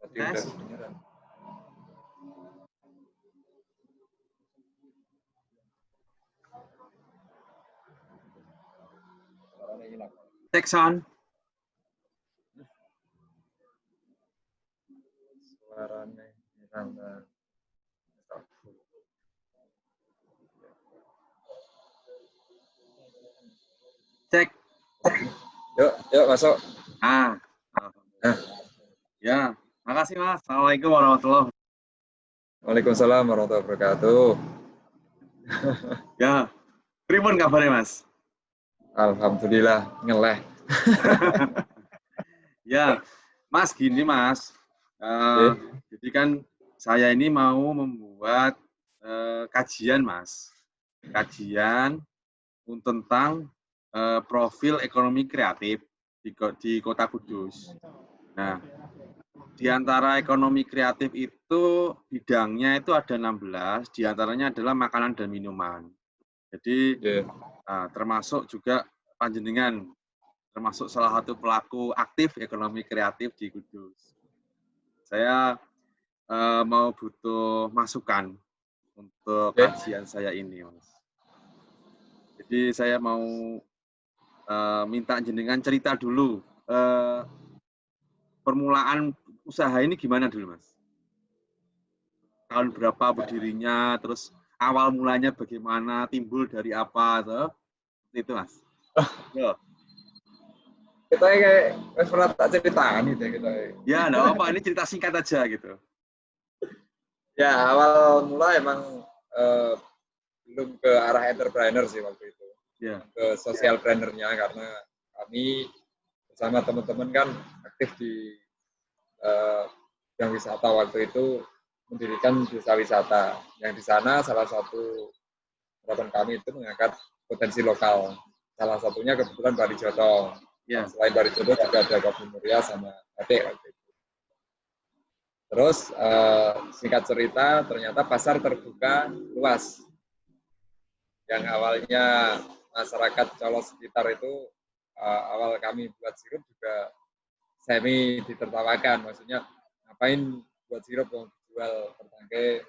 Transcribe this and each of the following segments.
Tadi udah Tes. kedengeran. Suaranya hilang. Cek sound. Suaranya hilang. Cek. Yuk masuk. Ah. Nah. Ya, makasih Mas. Assalamualaikum warahmatullahi wabarakatuh. Waalaikumsalam warahmatullahi wabarakatuh. Ya, pripun kabarnya Mas? Alhamdulillah ngeleh. Ya, Mas gini Mas. Jadi kan saya ini mau membuat kajian Mas. Kajian tentang profil ekonomi kreatif di Kota Kudus. Nah, di antara ekonomi kreatif itu bidangnya itu ada 16, di antaranya adalah makanan dan minuman. Jadi termasuk juga panjenengan, termasuk salah satu pelaku aktif ekonomi kreatif di Kudus. Saya mau butuh masukan untuk kajian saya ini, Mas. Jadi saya mau minta jenengan cerita dulu permulaan usaha ini gimana dulu, Mas? Tahun berapa berdirinya, terus awal mulanya bagaimana, timbul dari apa, itu Mas. Yo. Kita kayak pernah tak ceritaan gitu ya kita. Ya, enggak apa, ini cerita singkat aja gitu. Ya, awal mula emang belum ke arah entrepreneur sih waktu itu. Ya. Ke social planner-nya karena kami bersama teman-teman kan aktif di bidang wisata waktu itu mendirikan desa wisata. Yang di sana salah satu harapan kami itu mengangkat potensi lokal. Salah satunya kebetulan Parijoto. Ya. Selain Parijoto juga ada Kopi Muria sama Batik waktu itu. Terus singkat cerita ternyata pasar terbuka luas. Yang awalnya masyarakat Colo sekitar itu awal kami buat sirup juga semi ditertawakan. Maksudnya ngapain buat sirup yang dijual per tangkai.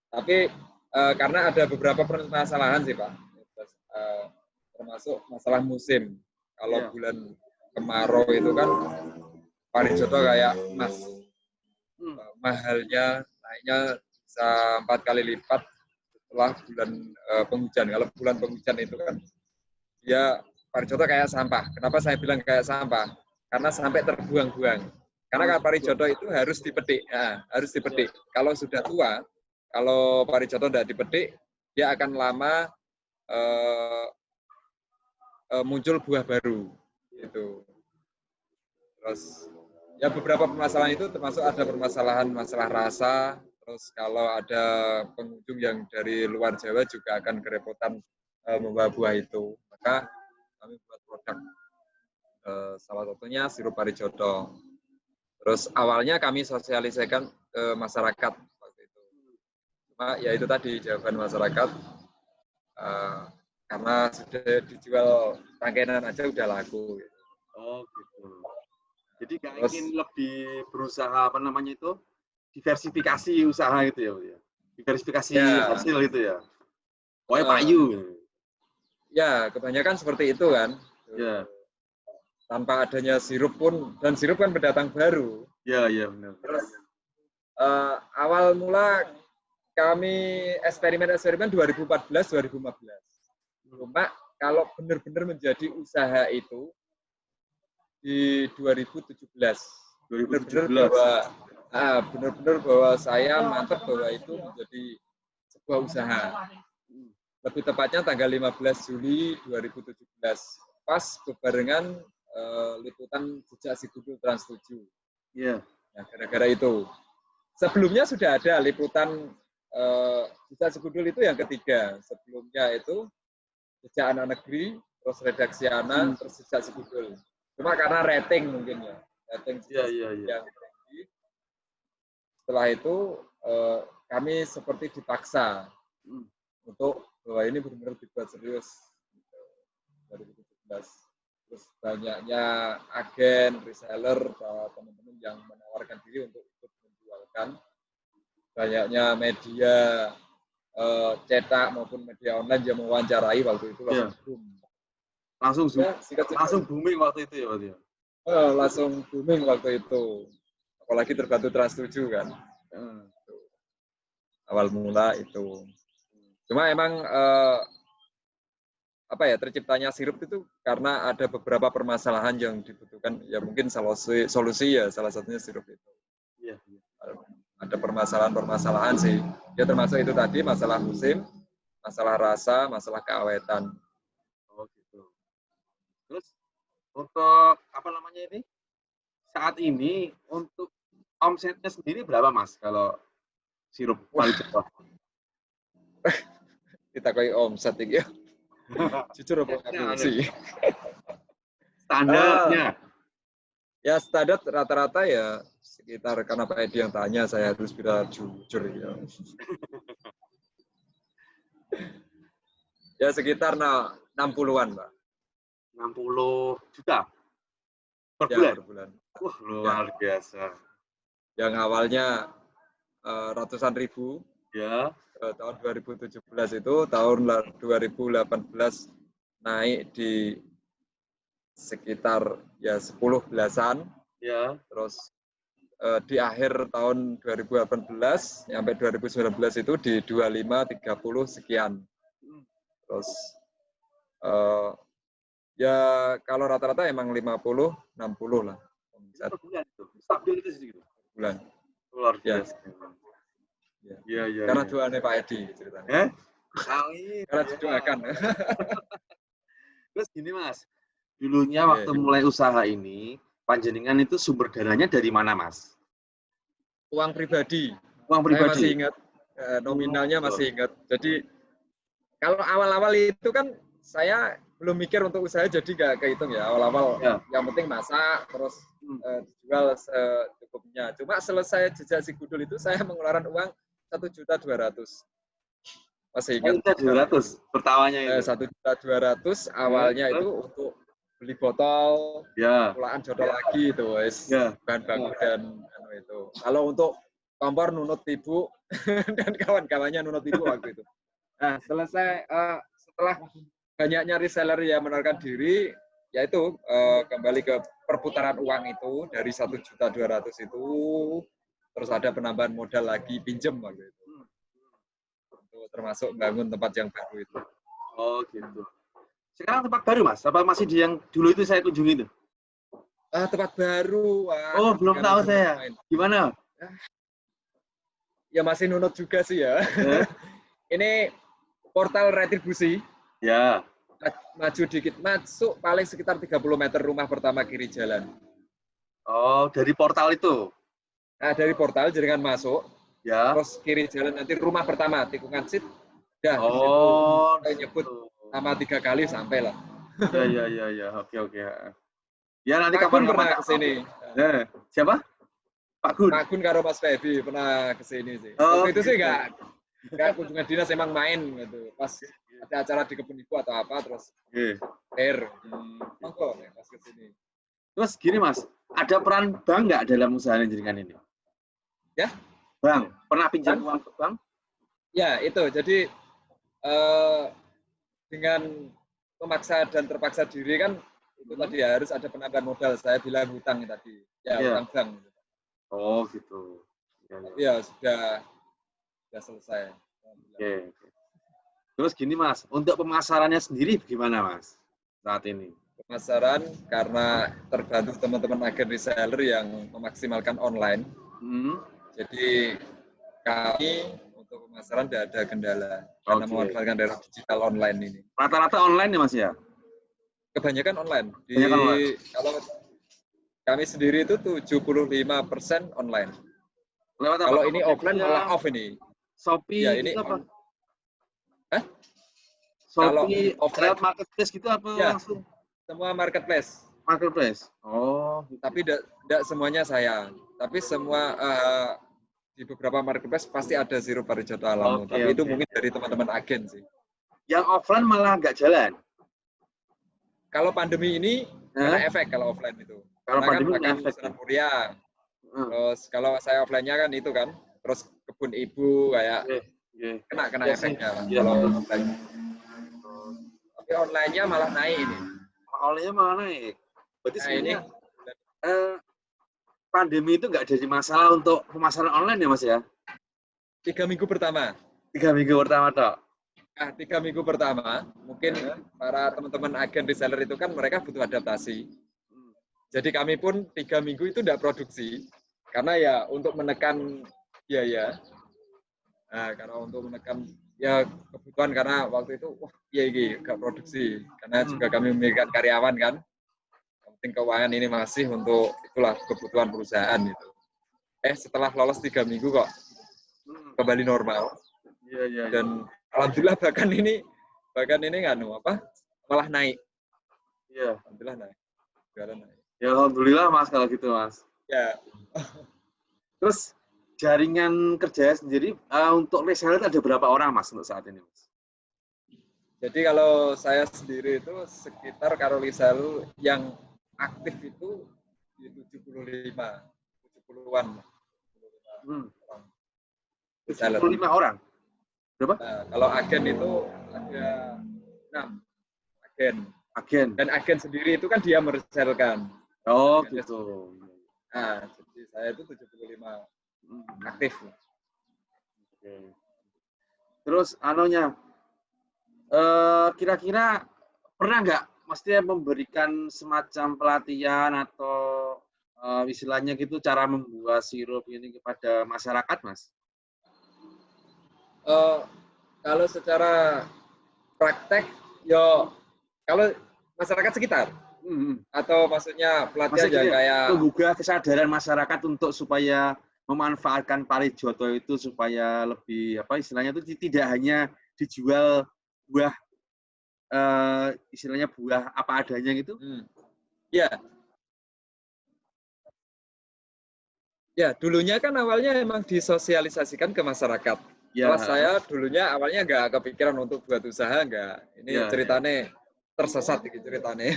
Tapi karena ada beberapa permasalahan sih Pak. Termasuk masalah musim. Kalau bulan kemarau itu kan Parijoto kayak emas. Mahalnya naiknya bisa 4 kali lipat setelah bulan penghujan. Kalau bulan penghujan itu kan dia Parijoto kayak sampah. Kenapa saya bilang kayak sampah? Karena sampai terbuang-buang. Karena kalau Parijoto itu harus dipetik. Nah, harus dipetik. Kalau sudah tua, kalau Parijoto tidak dipetik, dia akan lama muncul buah baru. Gitu. Terus ya beberapa permasalahan itu termasuk ada permasalahan masalah rasa. Terus kalau ada pengunjung yang dari luar Jawa juga akan kerepotan membawa buah itu. Maka kami buat produk salah satunya sirup Parijoto. Terus awalnya kami sosialisasikan ke masyarakat waktu itu. Cuma ya itu tadi jawaban masyarakat karena sudah dijual rangkaian aja udah laku. Gitu. Oh gitu. Jadi nggak ingin lebih berusaha apa namanya itu diversifikasi usaha gitu ya, diversifikasi hasil gitu ya. Pokoknya payu. Ya kebanyakan seperti itu kan. Ya. Tanpa adanya sirup pun, dan sirup kan pendatang baru. Ya, ya benar. Terus awal mula kami eksperimen 2014-2015. Cuma kalau benar-benar menjadi usaha itu di 2017. Benar-benar bahwa saya mantap bahwa itu menjadi sebuah usaha. Lebih tepatnya tanggal 15 Juli 2017. Pas bebarengan liputan Jejak Si Gundul Trans 7. Iya. Nah, gara-gara itu. Sebelumnya sudah ada liputan Jejak Si Gundul itu yang ketiga. Sebelumnya itu Jejak Anak Negeri, terus Redaksi Anak, terus Jejak Si Gundul. Cuma karena rating mungkin ya. Rating yang tinggi. Setelah itu kami seperti dipaksa untuk bahwa ini benar-benar dibuat serius. 2017. terus banyaknya agen, reseller, teman-teman yang menawarkan diri untuk ikut menjualkan, banyaknya media cetak maupun media online yang mewawancarai waktu itu langsung boom. Langsung booming waktu itu ya Pak ya? Langsung booming waktu itu. Apalagi terbantu Trans 7 kan. Awal mula itu. Cuma emang terciptanya sirup itu karena ada beberapa permasalahan yang dibutuhkan, ya mungkin solusi ya salah satunya sirup itu. Iya. Ada permasalahan sih. Ya termasuk itu tadi masalah musim, masalah rasa, masalah keawetan. Oh gitu. Terus untuk saat ini untuk omsetnya sendiri berapa Mas kalau sirup Bali Jawa? Kita kayak omset ya. Jujur apa aku sih. Standarnya? Ya standar rata-rata ya sekitar, karena Pak Edi yang tanya saya harus bisa jujur ya. Ya sekitar 60-an Pak. 60 juta per bulan? Wah, luar biasa. Yang awalnya ratusan ribu, ya. Tahun 2017 itu, tahun 2018 naik di sekitar ya 10 belasan. Ya. Terus di akhir tahun 2018 sampai 2019 itu di 25-30 sekian. Terus ya kalau rata-rata emang 50-60 lah. Per bulan itu? Stabil itu segitu? Bulan. Luar biasa. Ya. Karena doanya Pak Edi ceritanya. Karena didoakan. Terus gini Mas, dulunya waktu mulai usaha ini, panjenengan itu sumber dananya dari mana Mas? Uang pribadi. Uang pribadi? Saya masih ingat, nominalnya masih ingat. Jadi kalau awal-awal itu kan saya belum mikir untuk usaha, jadi nggak kehitung ya awal-awal. Ya. Yang penting masak, terus dijual secukupnya. Cuma selesai jejak si Gudul itu saya mengeluarkan uang 1.200.000. Masih ingat. 1.200.000 pertawanya itu? 1.200.000 awalnya itu untuk beli botol, pulaan jodoh lagi itu, bahan baku dan itu. Kalau untuk kompor nunut ibu dan kawan-kawannya nunut ibu waktu itu. Nah, selesai setelah banyaknya reseller yang menawarkan diri, yaitu kembali ke perputaran uang itu dari 1.200.000 itu, terus ada penambahan modal lagi pinjem waktu itu, untuk termasuk bangun tempat yang baru itu. Oh gitu. Sekarang tempat baru Mas? Apa masih di yang dulu itu saya kunjungi itu? Tempat baru. Oh belum tahu saya. Gimana? Ya masih nunut juga sih ya. Ini portal retribusi. Ya. Maju dikit, masuk paling sekitar 30 meter rumah pertama kiri jalan. Oh, dari portal itu? Nah, dari portal jaringan masuk. Ya. Terus kiri jalan nanti rumah pertama, tikungan sit. Ya, oh, saya nyebut nama 3 kali sampai lah. Ya. Oke. Ya nanti Pak Gun pernah kesini. Siapa? Pak Gun. Pak Gun karo Mas Febi pernah kesini sih. Waktu itu sih nggak kunjungan dinas, emang main gitu. Pas ada acara di kebun ibu atau apa, terus monggo pas kesini. Terus gini Mas, ada peran bank nggak dalam usaha jaringan ini? Ya? Bank, pernah pinjam uang ke bank? Ya itu, jadi dengan memaksa dan terpaksa diri kan, itu tadi harus ada penambahan modal. Saya bilang hutang tadi, hutang bank. Oh gitu. Ya sudah selesai. Oke. Terus gini Mas, untuk pemasarannya sendiri bagaimana Mas saat ini? Pemasaran karena terbantu teman-teman agen reseller yang memaksimalkan online. Jadi kami untuk pemasaran tidak ada kendala karena memanfaatkan daerah digital online ini. Rata-rata online ya Mas ya? Kebanyakan online. Kalau kami sendiri itu 75% online. Kalau ini offline malah off ini. Shopee ya, ini apa? Shopee offline marketplace gitu apa langsung? Semua marketplace. Oh. Tapi tidak semuanya saya. Tapi semua di beberapa marketplace pasti ada sirup Parijato Alamu. Tapi itu mungkin dari teman-teman agen sih. Yang offline malah nggak jalan? Kalau pandemi ini Kena efek kalau offline itu. Kalau Karena kan pandemi makan efek surat kuliah. Terus kalau saya offline-nya kan itu kan, terus kebun ibu kayak kena ya sih. efeknya kan, Ya, kalau betul. offline. Tapi online-nya malah naik ini. Online-nya malah naik. Berarti Nah, sebenarnya ini pandemi itu nggak jadi masalah untuk pemasaran online ya Mas ya? 3 minggu pertama. 3 minggu pertama toh. Nah, 3 minggu pertama, mungkin para teman-teman agen reseller itu kan mereka butuh adaptasi. Jadi kami pun 3 minggu itu tidak produksi, karena ya untuk menekan biaya. Nah, karena untuk menekan ya kebutuhan, karena waktu itu, wah iya nggak produksi. Karena juga kami memiliki karyawan kan. Yang penting keuangan ini masih untuk itulah kebutuhan perusahaan itu. Setelah lolos 3 minggu kok kembali normal. Iya. Dan alhamdulillah bahkan ini malah naik. Iya. Alhamdulillah naik. Ya alhamdulillah Mas kalau gitu Mas. Ya. Terus jaringan kerja sendiri untuk reseller ada berapa orang Mas untuk saat ini Mas? Jadi kalau saya sendiri itu sekitar kalau reseller yang aktif itu di 70-an. 75 orang. Berapa? Nah, kalau agen itu ada 6 agen. Dan agen sendiri itu kan dia mereselkan. Oh gitu. Nah, jadi saya itu 75 aktif. Oke. Terus kira-kira pernah nggak mestinya memberikan semacam pelatihan atau istilahnya gitu cara membuat sirup ini kepada masyarakat Mas? Kalau secara praktek, kalau masyarakat sekitar, atau maksudnya pelatihan yang kayak menggugah kesadaran masyarakat untuk supaya memanfaatkan Parijoto itu supaya lebih istilahnya itu tidak hanya dijual buah istilahnya buah apa adanya gitu. Ya, dulunya kan awalnya emang disosialisasikan ke masyarakat. Kalau saya dulunya awalnya nggak kepikiran untuk buat usaha, nggak. Ini ceritanya tersesat ceritanya.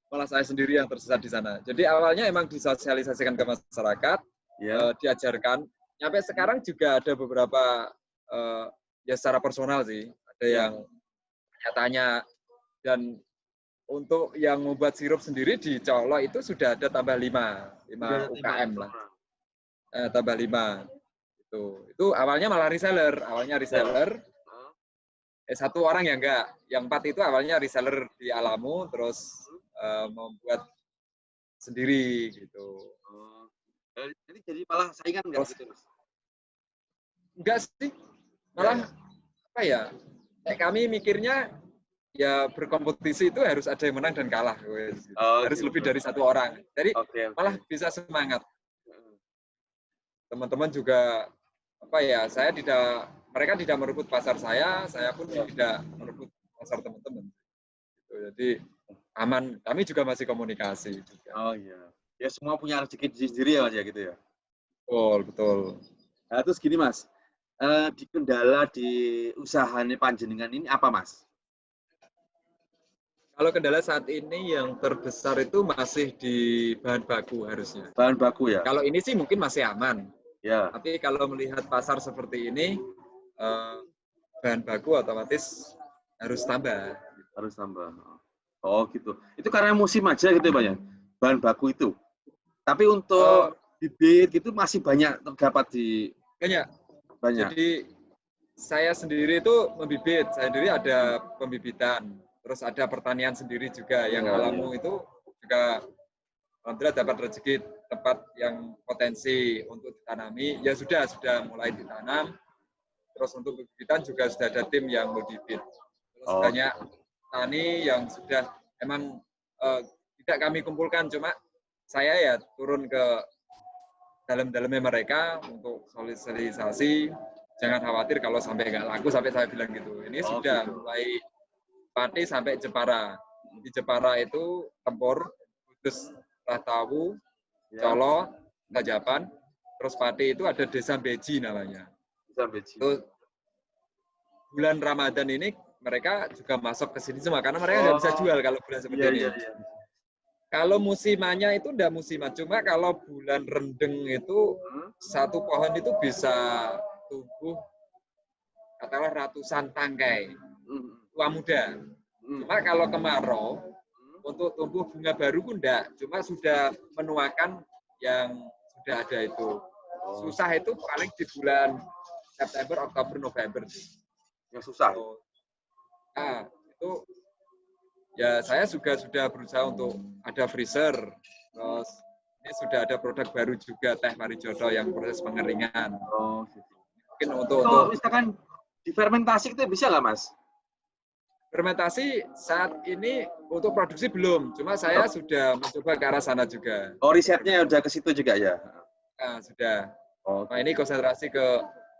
Malah saya sendiri yang tersesat di sana. Jadi awalnya emang disosialisasikan ke masyarakat, diajarkan. Sampai sekarang juga ada beberapa ya secara personal sih, ada yang tanya, dan untuk yang membuat sirup sendiri di Colo itu sudah ada tambah 5 UKM lah. Tambah 5. Itu awalnya malah reseller. Satu orang yang enggak. Yang 4 itu awalnya reseller di Alamu, terus membuat sendiri gitu. Jadi malah saingan enggak gitu, Mas? Enggak sih. Malah apa ya? Kami mikirnya ya berkompetisi itu harus ada yang menang dan kalah, harus lebih dari 1 orang. Jadi malah bisa semangat. Teman-teman juga mereka tidak merebut pasar saya pun tidak merebut pasar teman-teman. Jadi aman. Kami juga masih komunikasi juga. Oh iya. Ya semua punya rezeki sendiri ya Mas ya gitu ya. Betul. Nah, terus gini Mas, di kendala di usahanya panjenengan ini apa Mas? Kalau kendala saat ini yang terbesar itu masih di bahan baku harusnya. Bahan baku ya? Kalau ini sih mungkin masih aman. Ya. Tapi kalau melihat pasar seperti ini, bahan baku otomatis harus tambah. Harus tambah. Oh gitu. Itu karena musim aja gitu ya Pak ya? Bahan baku itu. Tapi untuk bibit gitu masih banyak terdapat di... Banyak. Jadi saya sendiri itu membibit. Saya sendiri ada pembibitan. Terus ada pertanian sendiri juga. Yang Alamu itu juga alhamdulillah dapat rezeki tempat yang potensi untuk ditanami. Ya sudah mulai ditanam. Terus untuk bibitan juga sudah ada tim yang membibit. Terus banyak tani yang sudah emang tidak kami kumpulkan, cuma saya ya turun ke dalam-dalamnya mereka untuk sosialisasi. Jangan khawatir kalau sampai nggak laku, sampai saya bilang gitu. Ini sudah mulai Pati sampai Jepara. Di Jepara itu Tempur, Kudus, Rahtawu, Colo, Kajapan. Terus Pati itu ada Desa Beji namanya. Desa Beji. Itu bulan Ramadan ini mereka juga masuk ke sini semua karena mereka nggak bisa jual kalau bulan seperti ini. Iya. Kalau musimannya itu nggak musiman, cuma kalau bulan rendeng itu satu pohon itu bisa tumbuh katakanlah ratusan tangkai tua muda. Cuma kalau kemarau untuk tumbuh bunga baru pun enggak, cuma sudah menuakan yang sudah ada itu. Susah itu paling di bulan September, Oktober, November. Yang susah. Nah, itu ya saya juga sudah berusaha untuk ada freezer. Terus ini sudah ada produk baru juga teh Parijoto yang proses pengeringan. Oh, gitu. Mungkin untuk misalkan difermentasi itu bisa nggak, Mas? Fermentasi saat ini untuk produksi belum, cuma saya sudah mencoba ke arah sana juga. Oh, risetnya udah ke situ juga ya? Nah, sudah. Oh, nah, ini konsentrasi ke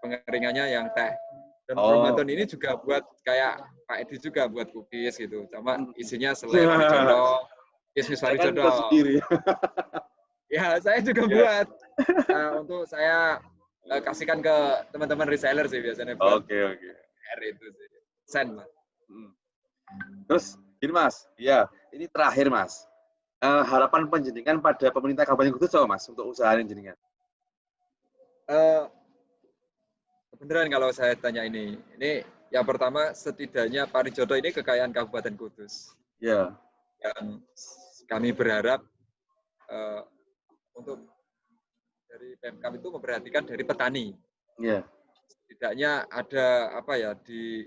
pengeringannya yang teh. Dan Bromaton ini juga buat kayak Pak Edi juga buat cookies gitu. Cuma isinya selai Parijoto, kismis Parijoto. Ya, saya juga buat. Untuk saya kasihkan ke teman-teman reseller sih biasanya buat R itu sih. Sen, Mas. Terus gini Mas, ya ini terakhir Mas, harapan panjenengan pada pemerintah Kabupaten Kudus apa Mas untuk usaha jenengan? Beneran kalau saya tanya ini yang pertama setidaknya Parijoto ini kekayaan Kabupaten Kudus. Ya. Yang kami berharap untuk dari Pemkab itu memperhatikan dari petani. Ya. Setidaknya ada apa ya di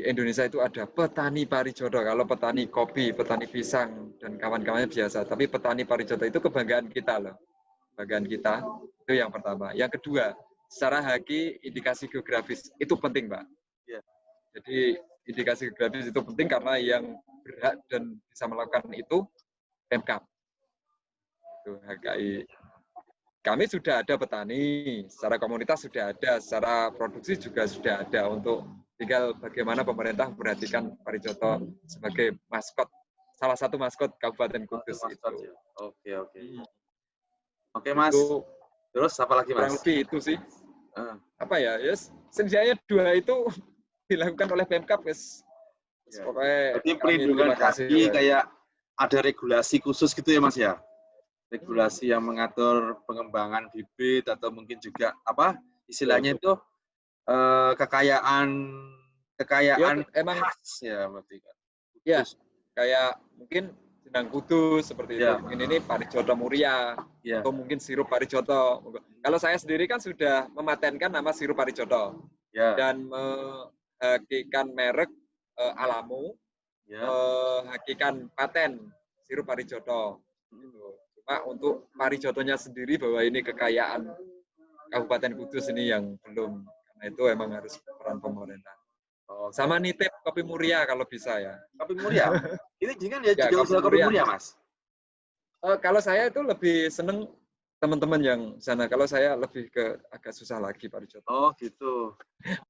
Indonesia itu ada petani Parijoto. Kalau petani kopi, petani pisang, dan kawan-kawannya biasa. Tapi petani Parijoto itu kebanggaan kita loh. Kebanggaan kita, itu yang pertama. Yang kedua, secara haki, indikasi geografis. Itu penting, Pak. Ya. Jadi, indikasi geografis itu penting karena yang berhak dan bisa melakukan itu Pemkab. Itu HKI. Kami sudah ada petani, secara komunitas sudah ada, secara produksi juga sudah ada untuk tinggal bagaimana pemerintah memperhatikan Parijoto sebagai maskot, salah satu maskot Kabupaten Kudus itu. Ya. Oke Mas. Itu, terus apa lagi Mas? Kurang lebih itu sih. Apa ya? Yes, setidaknya dua itu dilakukan oleh Pemkab, guys. Ya. Pokoknya jadi perlindungan haki kayak ada regulasi khusus gitu ya Mas ya? Regulasi yang mengatur pengembangan bibit atau mungkin juga apa istilahnya itu kekayaan ya, emang khas ya berarti kan. Ya, kayak mungkin Jenang Kudus seperti itu. Mungkin ini Parijoto Muria atau mungkin sirup Parijoto. Kalau saya sendiri kan sudah mematenkan nama sirup Parijoto dan menghakikan merek Alamo, menghakikan paten sirup Parijoto. Cuma untuk Parijotonya sendiri bahwa ini kekayaan Kabupaten Kudus ini yang belum, karena itu emang harus peran pemerintah. Sama nitip kopi Muria kalau bisa ya. Kopi Muria? Ini jangan ya juga usaha kopi Muria Mas? Kalau saya itu lebih seneng teman-teman yang sana. Kalau saya lebih ke agak susah lagi Parijoto. Oh gitu.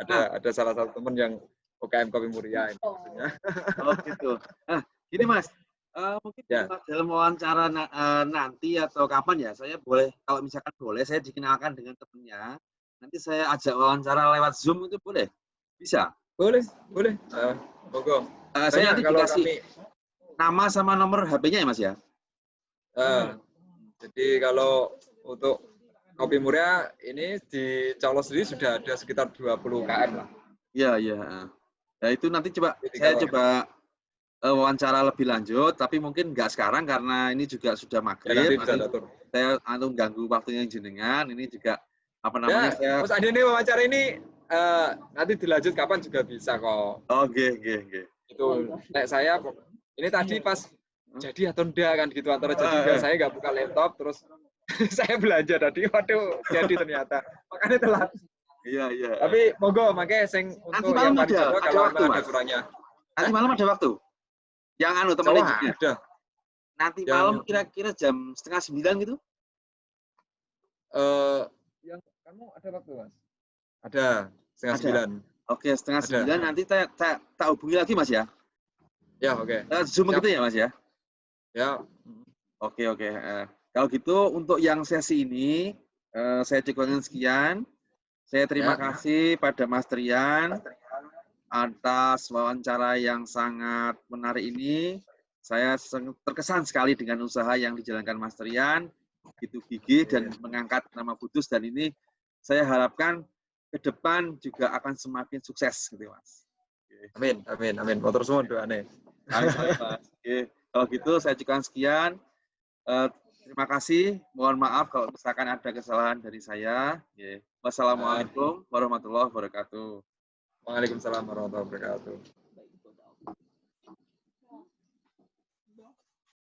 Ada salah satu teman yang UKM kopi Muria. Oh gitu. Nah, gini Mas. Mungkin dalam wawancara nanti atau kapan ya, saya boleh, kalau misalkan boleh, saya dikenalkan dengan temennya. Nanti saya ajak wawancara lewat Zoom itu boleh? Bisa? Boleh. Monggo. Saya nanti dikasih nama sama nomor HP-nya ya Mas ya? Jadi kalau untuk kopi Muria ini di Colo sendiri sudah ada sekitar 20 km lah. Iya. Nah itu nanti saya coba wawancara lebih lanjut, tapi mungkin nggak sekarang karena ini juga sudah maghrib. Saya ganggu waktunya jenengan. Ini juga apa namanya? Mas Adi ini wawancara ini nanti dilanjut kapan juga bisa kok. Oke. Itu saya ini tadi pas jadi atau enggak kan gitu, antara jadi enggak, saya nggak buka laptop terus saya belanja tadi, waduh jadi ternyata makanya telat. Iya. Tapi monggo makanya untuk yang Parijoto kalau ada kurangnya. Nanti malam ada waktu. Yang teman juga ada. Nanti malam kira-kira jam 8:30 gitu? Yang kamu ada waktu Mas? Ada 8:30. Oke, 8:30 nanti tak hubungi lagi Mas ya? Ya, oke. Zoom gitu ya Mas ya? Ya. Oke. Kalau gitu untuk yang sesi ini saya cukupkan sekian. Saya terima kasih pada Mas Trian. atas wawancara yang sangat menarik ini. Saya terkesan sekali dengan usaha yang dijalankan Mas Trian, begitu gigih dan mengangkat nama Budus, dan ini saya harapkan ke depan juga akan semakin sukses gitu Mas. Amin, amin, amin. Motor semua doanya. Amin, Mas. Oke. Kalau gitu saya cukupkan sekian. Terima kasih. Mohon maaf kalau misalkan ada kesalahan dari saya. Wassalamualaikum warahmatullahi wabarakatuh. Waalaikumsalam warahmatullahi wabarakatuh.